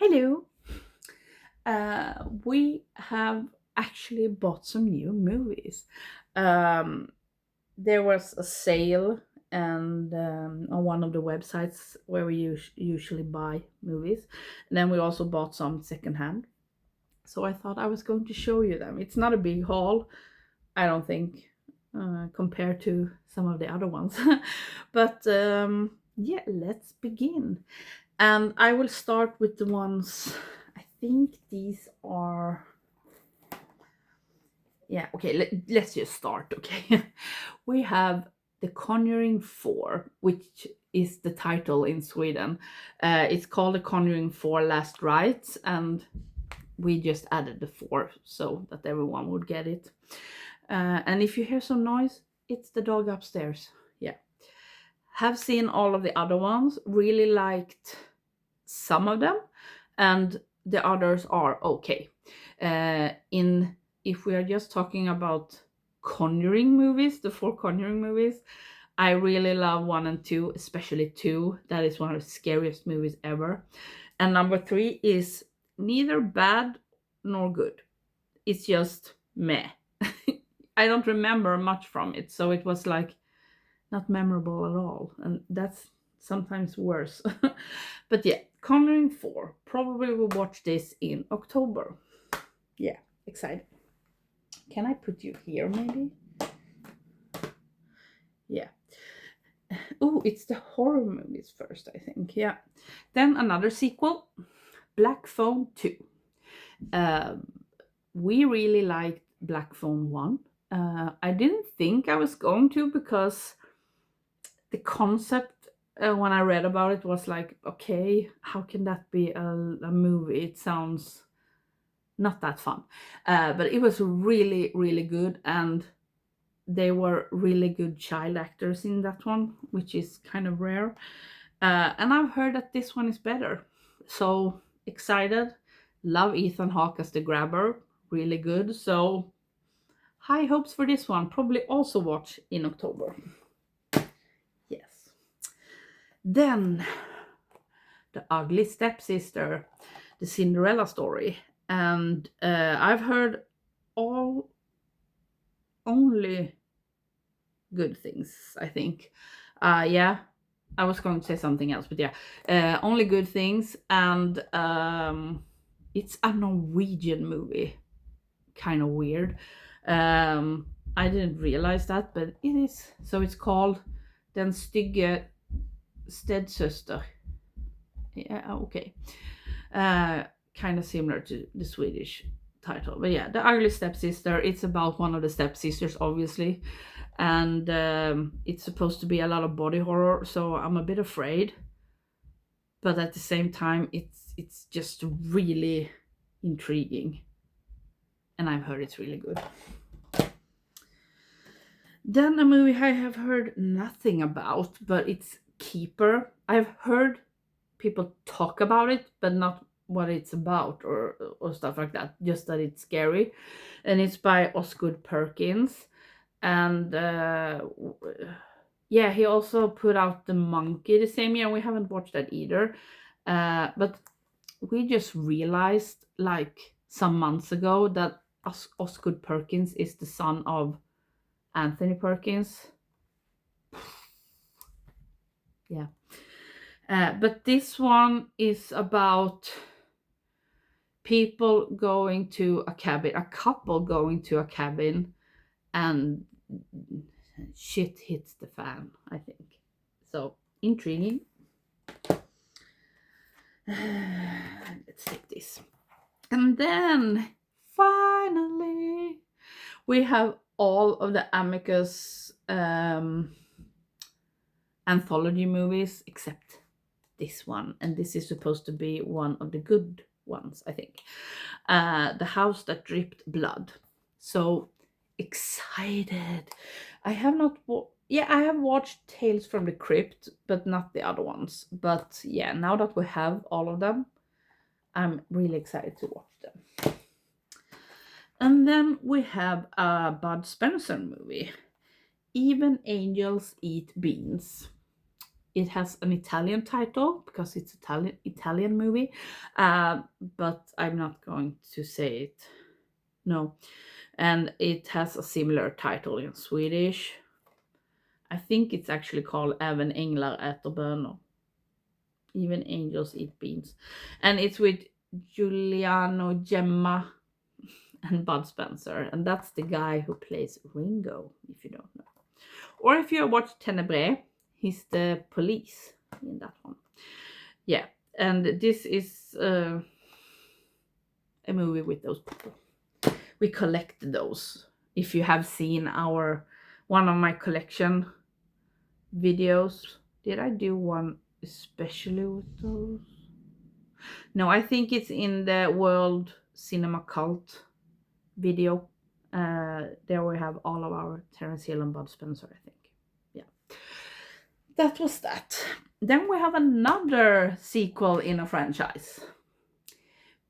Hello. We have actually bought some new movies. Um, there was a sale and on one of the websites where we usually buy movies. And then we also bought some secondhand. So I thought I was going to show you them. It's not a big haul, I don't think, compared to some of the other ones. But yeah, let's begin. And I will start with the ones, I think these are, yeah, okay, let's just start, okay? We have The Conjuring 4, which is the title in Sweden. It's called The Conjuring 4 Last Rites, and we just added the 4 so that everyone would get it. And if you hear some noise, it's the dog upstairs. Yeah. Have seen all of the other ones, really liked some of them, and the others are okay. In If we are just talking about Conjuring movies, the 4 Conjuring movies, I really love 1 and 2, especially 2. That is one of the scariest movies ever. And number 3 is neither bad nor good. It's just meh. I don't remember much from it, so it was like not memorable at all, and that's sometimes worse. But yeah, Conjuring 4. Probably will watch this in October. Yeah, excited. Can I put you here maybe? Yeah. Oh, it's the horror movies first, I think. Yeah. Then another sequel, Black Phone 2. We really liked Black Phone 1. I didn't think I was going to, because the concept, when I read about it, was like, okay, how can that be a movie? It sounds not that fun. But it was really, really good, and they were really good child actors in that one, which is kind of rare. And I've heard that this one is better. So excited. Love Ethan Hawke as the grabber. Really good. So high hopes for this one. Probably also watch in October. Yes. Then The Ugly Stepsister, the Cinderella story. And I've heard all only good things, I think. Yeah, I was going to say something else, but yeah, only good things. And it's a Norwegian movie. Kind of weird. I didn't realize that, but it is. So it's called Den Stygge Stedsøster. Yeah, okay. Kind of similar to the Swedish title. But yeah, The Ugly Stepsister, it's about one of the stepsisters, obviously. And it's supposed to be a lot of body horror, so I'm a bit afraid. But at the same time, it's just really intriguing. And I've heard it's really good. Then a movie I have heard nothing about, but it's Keeper. I've heard people talk about it, but not what it's about or stuff like that. Just that it's scary, and it's by Osgood Perkins, and yeah, he also put out The Monkey the same year. We haven't watched that either, but we just realized like some months ago that Osgood Perkins is the son of Anthony Perkins. Yeah. But this one is about people going to a cabin, a couple going to a cabin, and shit hits the fan, I think. So intriguing. Let's take this. And then finally, we have all of the Amicus anthology movies except this one, and this is supposed to be one of the good ones, I think. The House That Dripped Blood. So excited. I have not yeah, I have watched Tales from the Crypt, but not the other ones. But yeah, now that we have all of them, I'm really excited to watch them. And then we have a Bud Spencer movie, Even Angels Eat Beans. it has an Italian title because it's Italian movie, but I'm not going to say it. No, and it has a similar title in Swedish. I think it's actually called Även änglar äter bönor. Even angels eat beans, and it's with Giuliano Gemma and Bud Spencer, and that's the guy who plays Ringo, if you don't know. Or if you watch Tenebrae, he's the police in that one. Yeah, and this is a movie with those people. We collect those. If you have seen one of my collection videos, did I do one especially with those? No, I think it's in the World Cinema Cult video. There we have all of our Terence Hill and Bud Spencer, I think. Yeah. That was that. Then we have another sequel in a franchise.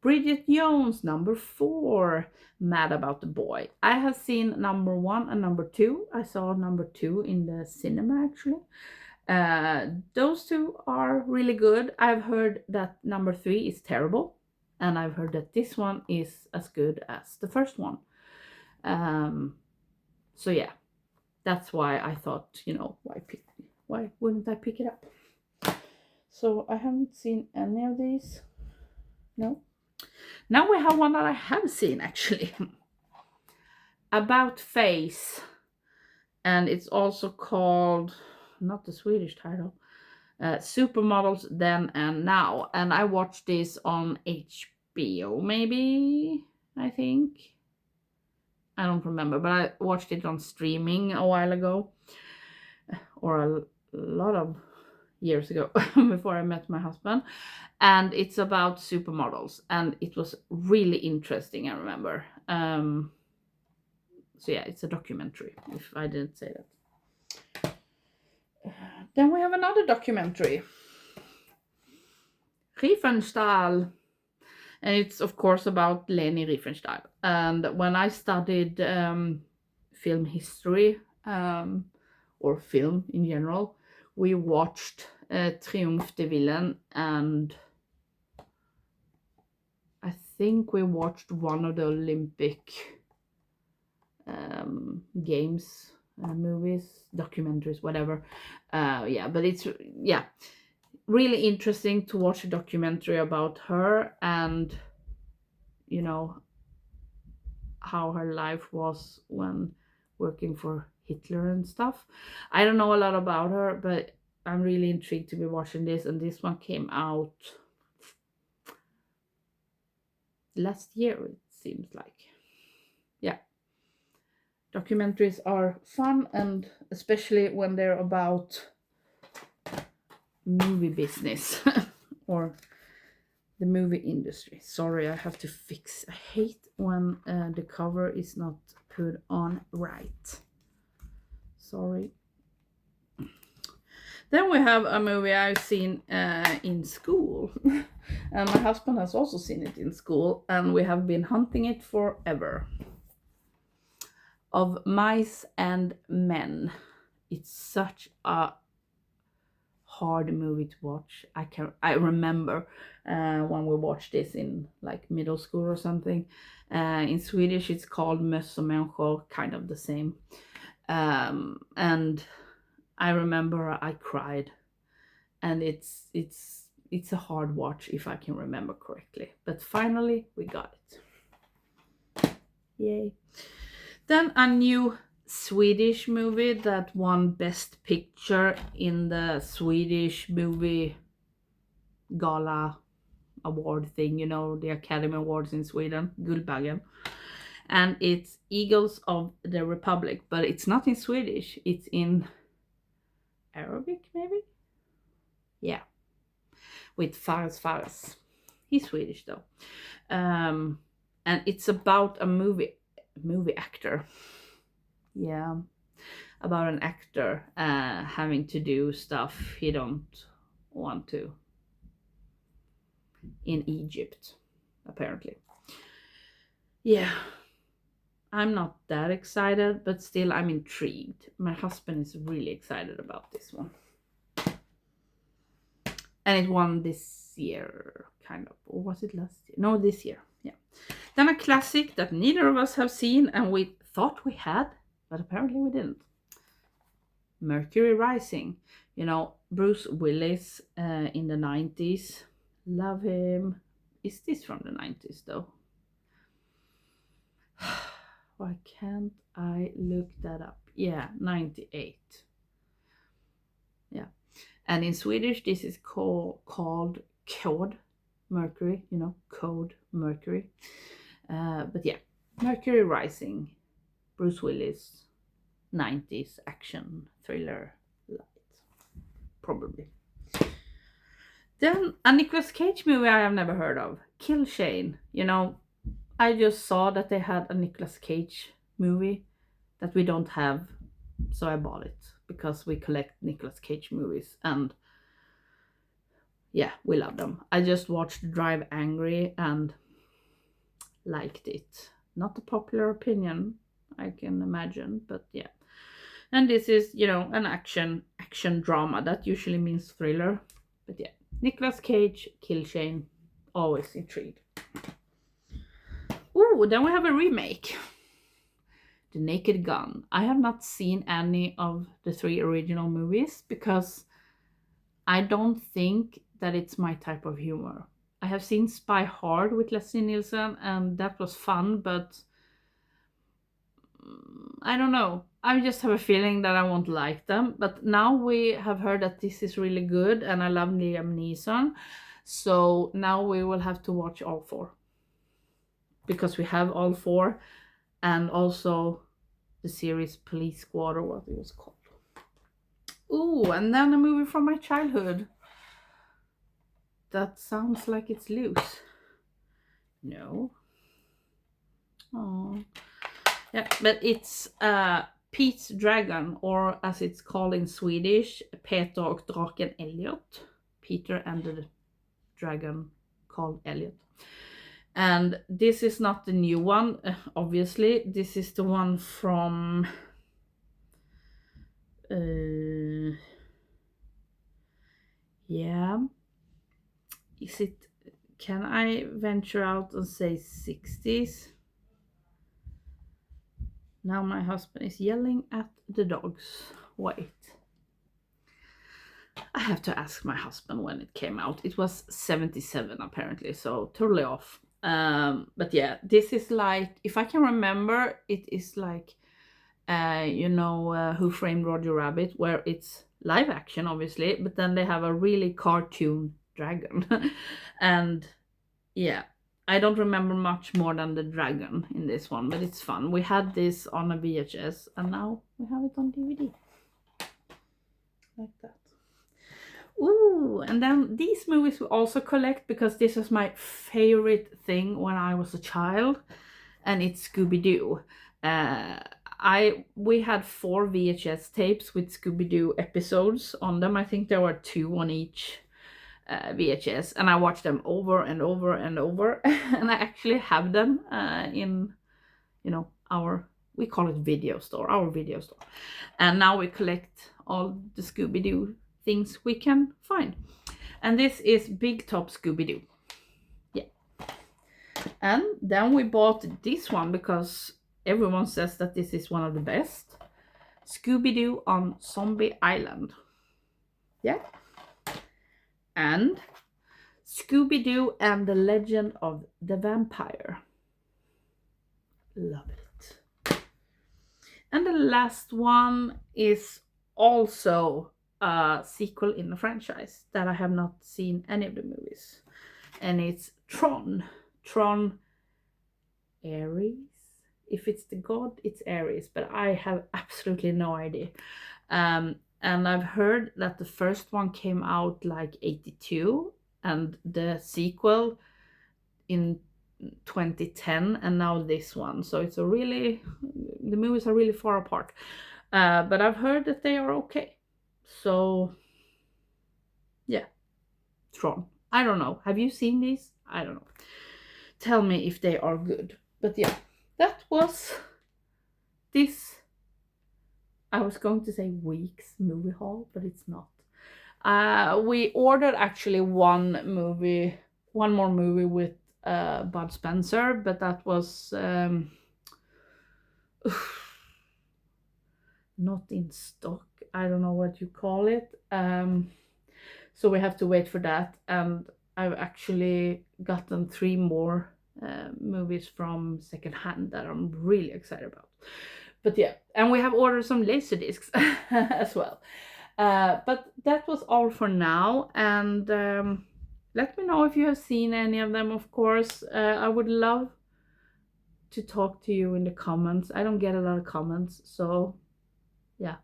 Bridget Jones, number 4, Mad About the Boy. I have seen number 1 and number 2. I saw number 2 in the cinema, actually. Those two are really good. I've heard that number 3 is terrible, and I've heard that this one is as good as the first one. So yeah, that's why I thought, why wouldn't I pick it up? So I haven't seen any of these. No. Now we have one that I have seen, actually. About Face. And it's also called, not the Swedish title, Supermodels Then and Now. And I watched this on HBO, maybe, I think. I don't remember, but I watched it on streaming a while ago. Or a lot of years ago, before I met my husband. And it's about supermodels. And it was really interesting, I remember. So yeah, it's a documentary, if I didn't say that. Then we have another documentary. Riefenstahl. And it's, of course, about Leni Riefenstahl. And when I studied film history, or film in general, we watched Triumph de Villain, and I think we watched one of the Olympic games, movies, documentaries, whatever. But it's really interesting to watch a documentary about her, and how her life was when working for Hitler and stuff. I don't know a lot about her, but I'm really intrigued to be watching this, and this one came out last year, it seems like. Yeah. Documentaries are fun, and especially when they're about movie business or the movie industry. Sorry, I have to fix. I hate when the cover is not put on right. Sorry. Then we have a movie I've seen in school. And my husband has also seen it in school, and we have been hunting it forever. Of Mice and Men. It's such a hard movie to watch. I remember when we watched this in like middle school or something. In Swedish it's called Möss och människor, kind of the same. And I remember I cried, and it's a hard watch, if I can remember correctly. But finally we got it. Yay. Then a new Swedish movie that won Best Picture in the Swedish movie gala award thing, the Academy Awards in Sweden, Guldbaggen. And it's Eagles of the Republic, but it's not in Swedish, it's in Arabic, maybe? Yeah. With Fares. He's Swedish though. And it's about a movie actor. Yeah. About an actor having to do stuff he don't want to in Egypt, apparently. Yeah. I'm not that excited, but still I'm intrigued. My husband is really excited about this one. And it won this year, kind of. Or was it last year? No, this year. Yeah. Then a classic that neither of us have seen, and we thought we had, but apparently we didn't. Mercury Rising. You know, Bruce Willis in the 90s. Love him. Is this from the 90s though? Why can't I look that up? Yeah, 98. Yeah. And in Swedish, this is called Code Mercury, you know, Code Mercury. But yeah, Mercury Rising, Bruce Willis, 90s action thriller light, probably. Then a Nicolas Cage movie I have never heard of, Kill Shane. You know, I just saw that they had a Nicolas Cage movie that we don't have, so I bought it because we collect Nicolas Cage movies, and yeah, we love them. I just watched Drive Angry and liked it. Not a popular opinion, I can imagine, but yeah. And this is, you know, an action drama. That usually means thriller, but yeah. Nicolas Cage, Kill Shane, always intrigued. Ooh, then we have a remake. The Naked Gun. I have not seen any of the 3 original movies because I don't think that it's my type of humor. I have seen Spy Hard with Leslie Nielsen, and that was fun, but I don't know. I just have a feeling that I won't like them. But now we have heard that this is really good, and I love Liam Neeson. So now we will have to watch all 4. Because we have all 4, and also the series Police Squad, or what it was called. Ooh, and then a movie from my childhood. That sounds like it's loose. No. Oh. Yeah, but it's Pete's Dragon, or as it's called in Swedish, Peter och draken Elliot. Peter and the dragon called Elliot. And this is not the new one, obviously. This is the one from... yeah. Is it... Can I venture out and say 60s? Now my husband is yelling at the dogs. Wait. I have to ask my husband when it came out. It was 77 apparently, so totally off. But yeah, this is like, if I can remember, it is like, you know, Who Framed Roger Rabbit, where it's live action, obviously, but then they have a really cartoon dragon. And yeah, I don't remember much more than the dragon in this one, but it's fun. We had this on a VHS, and now we have it on DVD. Like that. Ooh, and then these movies we also collect because this is my favorite thing when I was a child, and it's Scooby-Doo. We had 4 VHS tapes with Scooby-Doo episodes on them. I think there were 2 on each VHS, and I watched them over and over and over. And I actually have them in, you know, we call it video store, our video store. And now we collect all the Scooby-Doo things we can find. And this is Big Top Scooby-Doo. Yeah. And then we bought this one because everyone says that this is one of the best. Scooby-Doo on Zombie Island. Yeah. And Scooby-Doo and the Legend of the Vampire. Love it. And the last one is also a sequel in the franchise that I have not seen any of the movies. And it's Tron. Tron Ares. If it's the god, it's Ares, but I have absolutely no idea. And I've heard that the first one came out like 82 and the sequel in 2010, and now this one. So it's the movies are really far apart. But I've heard that they are okay. So yeah, Tron. I don't know. Have you seen these? I don't know. Tell me if they are good. But yeah, that was this. I was going to say week's movie haul, but it's not. We ordered actually one more movie with Bud Spencer, but that was not in stock. I don't know what you call it. So we have to wait for that. And I've actually gotten 3 more movies from secondhand that I'm really excited about. But yeah, and we have ordered some laser discs as well. But that was all for now. And let me know if you have seen any of them, of course. I would love to talk to you in the comments. I don't get a lot of comments, so yeah,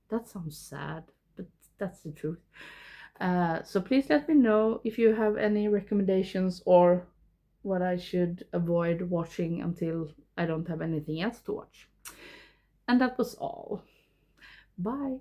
that sounds sad, but that's the truth. So please let me know if you have any recommendations or what I should avoid watching until I don't have anything else to watch. And that was all. Bye.